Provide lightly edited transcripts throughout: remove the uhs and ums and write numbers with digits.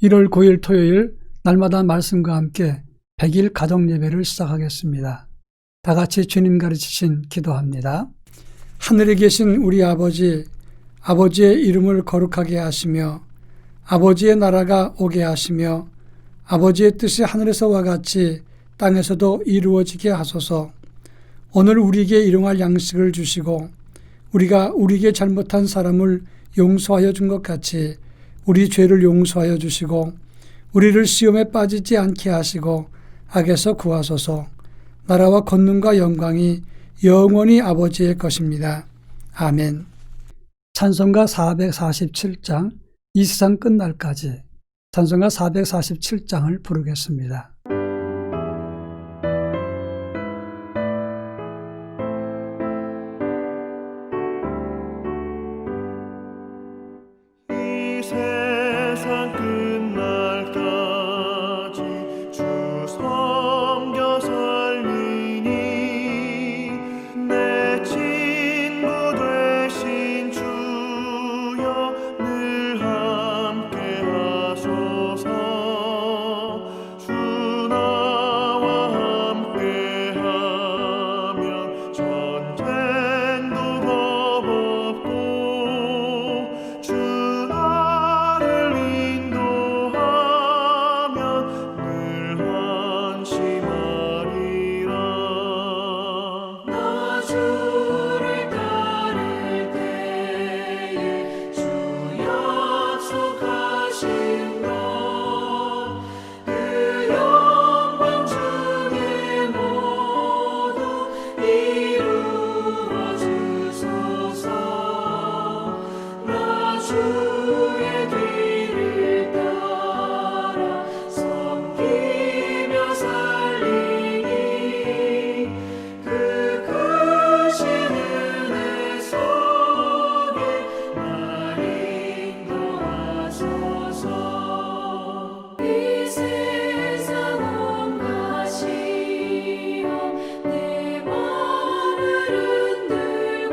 1월 9일 토요일 날마다 말씀과 함께 100일 가정예배를 시작하겠습니다. 다 같이 주님 가르치신 기도합니다. 하늘에 계신 우리 아버지, 아버지의 이름을 거룩하게 하시며 아버지의 나라가 오게 하시며 아버지의 뜻이 하늘에서와 같이 땅에서도 이루어지게 하소서. 오늘 우리에게 일용할 양식을 주시고 우리가 우리에게 잘못한 사람을 용서하여 준 것 같이 우리 죄를 용서하여 주시고 우리를 시험에 빠지지 않게 하시고 악에서 구하소서. 나라와 권능과 영광이 영원히 아버지의 것입니다. 아멘. 찬송가 447장 이 세상 끝날까지 찬송가 447장을 부르겠습니다. 세상 끝날까지 주 섬겨 살리니 내 친구 되신 주여 늘 함께 하소서. 주 나와 함께 하면 전쟁도 겁없고 주 주의 뒤를 따라 섬기며 살리니 그 크신 은혜 속에 날 인도하소서. 이 세상 온갖 시험 내 맘을 흔들고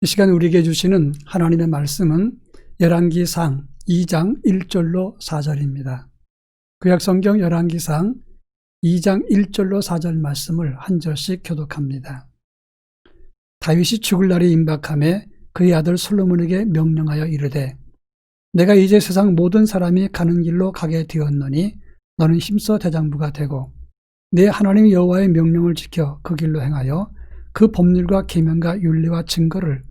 이 시간 우리에게 주시는 하나님의 말씀은 열왕기상 2장 1절로 4절입니다. 구약성경 열왕기상 2장 1절로 4절 말씀을 한 절씩 교독합니다. 다윗이 죽을 날이 임박하매 그의 아들 솔로몬에게 명령하여 이르되 내가 이제 세상 모든 사람이 가는 길로 가게 되었노니 너는 힘써 대장부가 되고 내 하나님 여호와의 명령을 지켜 그 길로 행하여 그 법률과 계명과 윤리와 증거를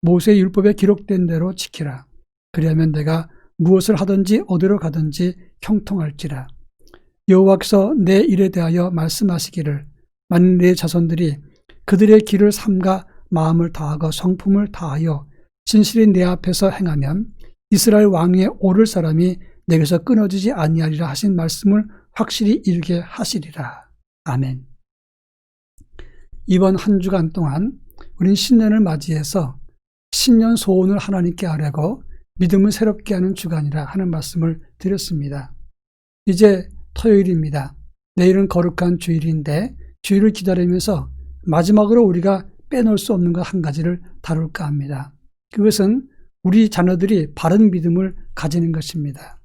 모세의 율법에 기록된 대로 지키라. 그리하면 내가 무엇을 하든지 어디로 가든지 형통할지라. 여호와께서 내 일에 대하여 말씀하시기를 만일 내 자손들이 그들의 길을 삼가 마음을 다하고 성품을 다하여 진실히 내 앞에서 행하면 이스라엘 왕위에 오를 사람이 내게서 끊어지지 아니하리라 하신 말씀을 확실히 이루게 하시리라. 아멘. 이번 한 주간 동안 우린 신년을 맞이해서 신년 소원을 하나님께 아뢰고 믿음을 새롭게 하는 주간이라 하는 말씀을 드렸습니다. 이제 토요일입니다. 내일은 거룩한 주일인데 주일을 기다리면서 마지막으로 우리가 빼놓을 수 없는 것 한 가지를 다룰까 합니다. 그것은 우리 자녀들이 바른 믿음을 가지는 것입니다.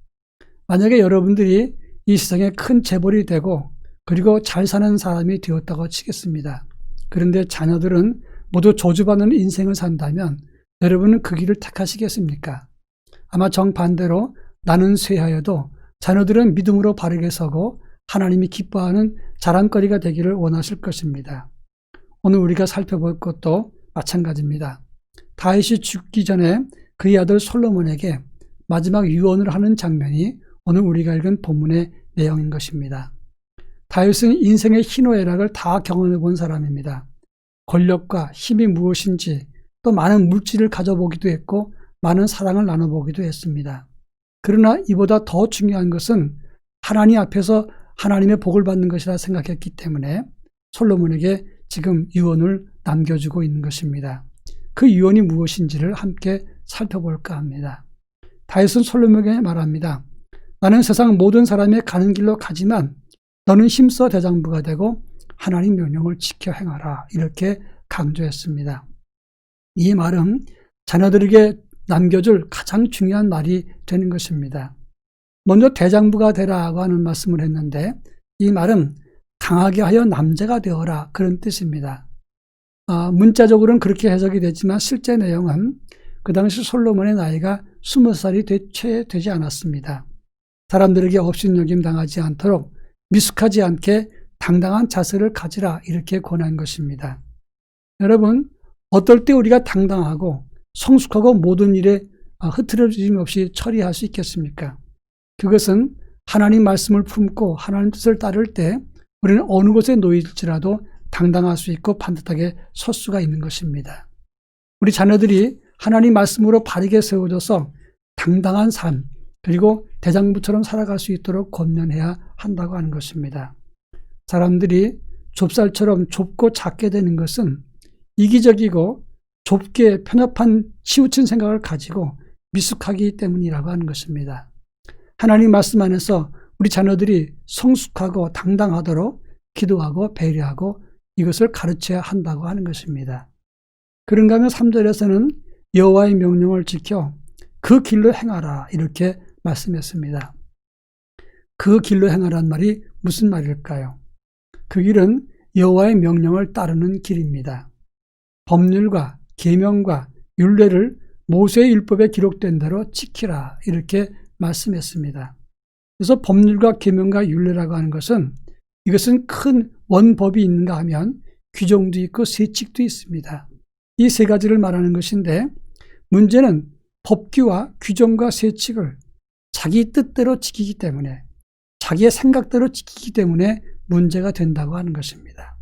만약에 여러분들이 이 세상에 큰 재벌이 되고 그리고 잘 사는 사람이 되었다고 치겠습니다. 그런데 자녀들은 모두 저주받는 인생을 산다면 여러분은 그 길을 택하시겠습니까? 아마 정반대로 나는 쇠하여도 자녀들은 믿음으로 바르게 서고 하나님이 기뻐하는 자랑거리가 되기를 원하실 것입니다. 오늘 우리가 살펴볼 것도 마찬가지입니다. 다윗이 죽기 전에 그의 아들 솔로몬에게 마지막 유언을 하는 장면이 오늘 우리가 읽은 본문의 내용인 것입니다. 다윗은 인생의 희노애락을 다 경험해 본 사람입니다. 권력과 힘이 무엇인지 또 많은 물질을 가져보기도 했고 많은 사랑을 나눠보기도 했습니다. 그러나 이보다 더 중요한 것은 하나님 앞에서 하나님의 복을 받는 것이라 생각했기 때문에 솔로몬에게 지금 유언을 남겨주고 있는 것입니다. 그 유언이 무엇인지를 함께 살펴볼까 합니다. 다윗은 솔로몬에게 말합니다. 나는 세상 모든 사람이 가는 길로 가지만 너는 힘써 대장부가 되고 하나님 명령을 지켜 행하라. 이렇게 강조했습니다. 이 말은 자녀들에게 남겨줄 가장 중요한 말이 되는 것입니다. 먼저 대장부가 되라고 하는 말씀을 했는데 이 말은 강하게 하여 남자가 되어라 그런 뜻입니다. 문자적으로는 그렇게 해석이 되지만 실제 내용은 그 당시 솔로몬의 나이가 20살이 채 되지 않았습니다. 사람들에게 업신여김 당하지 않도록 미숙하지 않게 당당한 자세를 가지라 이렇게 권한 것입니다. 여러분, 어떨 때 우리가 당당하고 성숙하고 모든 일에 흐트러짐 없이 처리할 수 있겠습니까? 그것은 하나님 말씀을 품고 하나님 뜻을 따를 때 우리는 어느 곳에 놓일지라도 당당할 수 있고 반듯하게 설 수가 있는 것입니다. 우리 자녀들이 하나님 말씀으로 바르게 세워져서 당당한 삶 그리고 대장부처럼 살아갈 수 있도록 권면해야 한다고 하는 것입니다. 사람들이 좁쌀처럼 좁고 작게 되는 것은 이기적이고 좁게 편협한 치우친 생각을 가지고 미숙하기 때문이라고 하는 것입니다. 하나님 말씀 안에서 우리 자녀들이 성숙하고 당당하도록 기도하고 배려하고 이것을 가르쳐야 한다고 하는 것입니다. 그런가 하면 3절에서는 여호와의 명령을 지켜 그 길로 행하라 이렇게 말씀했습니다. 그 길로 행하라는 말이 무슨 말일까요? 그 길은 여호와의 명령을 따르는 길입니다. 법률과 계명과 율례를 모세의 율법에 기록된 대로 지키라 이렇게 말씀했습니다. 그래서 법률과 계명과 율례라고 하는 것은 이것은 큰 원법이 있는가 하면 규정도 있고 세칙도 있습니다. 이 세 가지를 말하는 것인데 문제는 법규와 규정과 세칙을 자기 뜻대로 지키기 때문에 자기의 생각대로 지키기 때문에 문제가 된다고 하는 것입니다.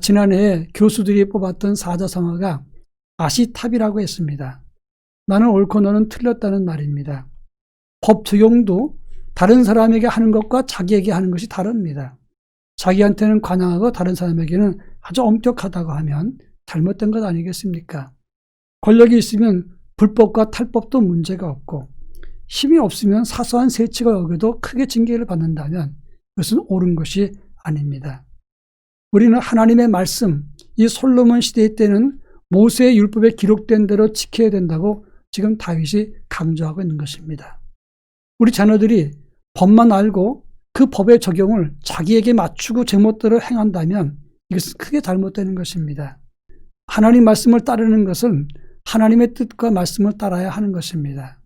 지난해에 교수들이 뽑았던 사자성어가 아시탑이라고 했습니다. 나는 옳고 너는 틀렸다는 말입니다. 법 적용도 다른 사람에게 하는 것과 자기에게 하는 것이 다릅니다. 자기한테는 관양하고 다른 사람에게는 아주 엄격하다고 하면 잘못된 것 아니겠습니까? 권력이 있으면 불법과 탈법도 문제가 없고 힘이 없으면 사소한 세칙을 어겨도 크게 징계를 받는다면 그것은 옳은 것이 아닙니다. 우리는 하나님의 말씀, 이 솔로몬 시대 때는 모세의 율법에 기록된 대로 지켜야 된다고 지금 다윗이 강조하고 있는 것입니다. 우리 자녀들이 법만 알고 그 법의 적용을 자기에게 맞추고 제멋대로 행한다면 이것은 크게 잘못되는 것입니다. 하나님 말씀을 따르는 것은 하나님의 뜻과 말씀을 따라야 하는 것입니다.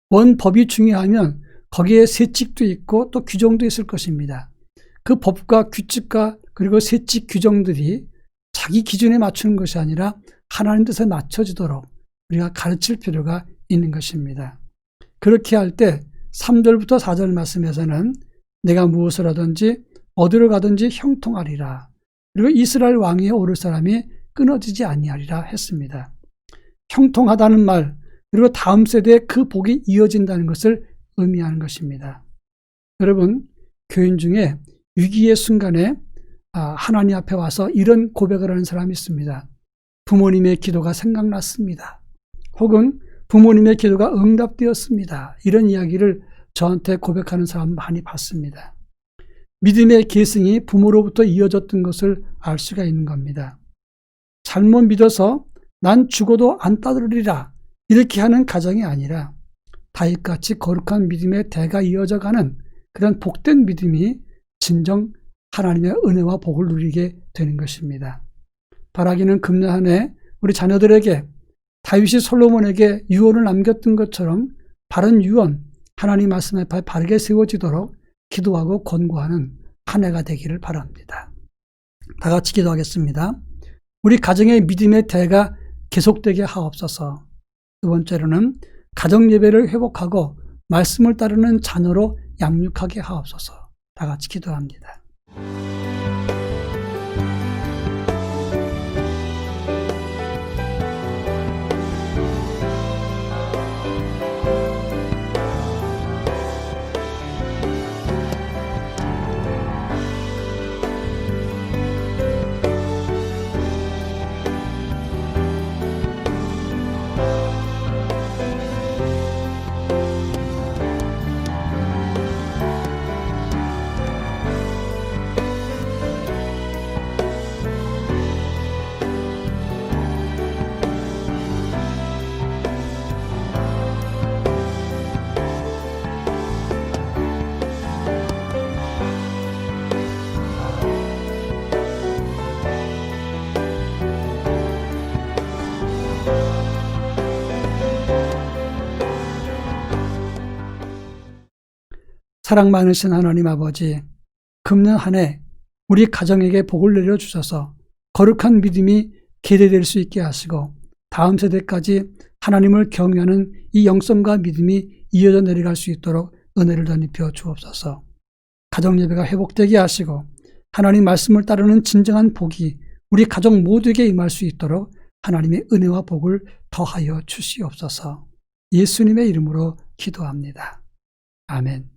원법이 중요하면 거기에 세칙도 있고 또 규정도 있을 것입니다. 그 법과 규칙과 그리고 세칙 규정들이 자기 기준에 맞추는 것이 아니라 하나님 뜻에 맞춰지도록 우리가 가르칠 필요가 있는 것입니다. 그렇게 할 때 3절부터 4절 말씀에서는 내가 무엇을 하든지 어디로 가든지 형통하리라. 그리고 이스라엘 왕위에 오를 사람이 끊어지지 아니하리라 했습니다. 형통하다는 말 그리고 다음 세대에 그 복이 이어진다는 것을 의미하는 것입니다. 여러분, 교인 중에 위기의 순간에 하나님 앞에 와서 이런 고백을 하는 사람이 있습니다. 부모님의 기도가 생각났습니다. 혹은 부모님의 기도가 응답되었습니다. 이런 이야기를 저한테 고백하는 사람 많이 봤습니다. 믿음의 계승이 부모로부터 이어졌던 것을 알 수가 있는 겁니다. 잘못 믿어서 난 죽어도 안 따르리라 이렇게 하는 가정이 아니라 다윗같이 거룩한 믿음의 대가 이어져가는 그런 복된 믿음이 진정 하나님의 은혜와 복을 누리게 되는 것입니다. 바라기는 금년 한 해 우리 자녀들에게 다윗이 솔로몬에게 유언을 남겼던 것처럼 바른 유언, 하나님 말씀 앞에 바르게 세워지도록 기도하고 권고하는 한 해가 되기를 바랍니다. 다 같이 기도하겠습니다. 우리 가정의 믿음의 대가 계속되게 하옵소서. 두 번째로는 가정 예배를 회복하고 말씀을 따르는 자녀로 양육하게 하옵소서. 다 같이 기도합니다. 사랑 많으신 하나님 아버지, 금년 한 해 우리 가정에게 복을 내려주셔서 거룩한 믿음이 계대될 수 있게 하시고 다음 세대까지 하나님을 경외하는 이 영성과 믿음이 이어져 내려갈 수 있도록 은혜를 덧입혀 주옵소서. 가정 예배가 회복되게 하시고 하나님 말씀을 따르는 진정한 복이 우리 가족 모두에게 임할 수 있도록 하나님의 은혜와 복을 더하여 주시옵소서. 예수님의 이름으로 기도합니다. 아멘.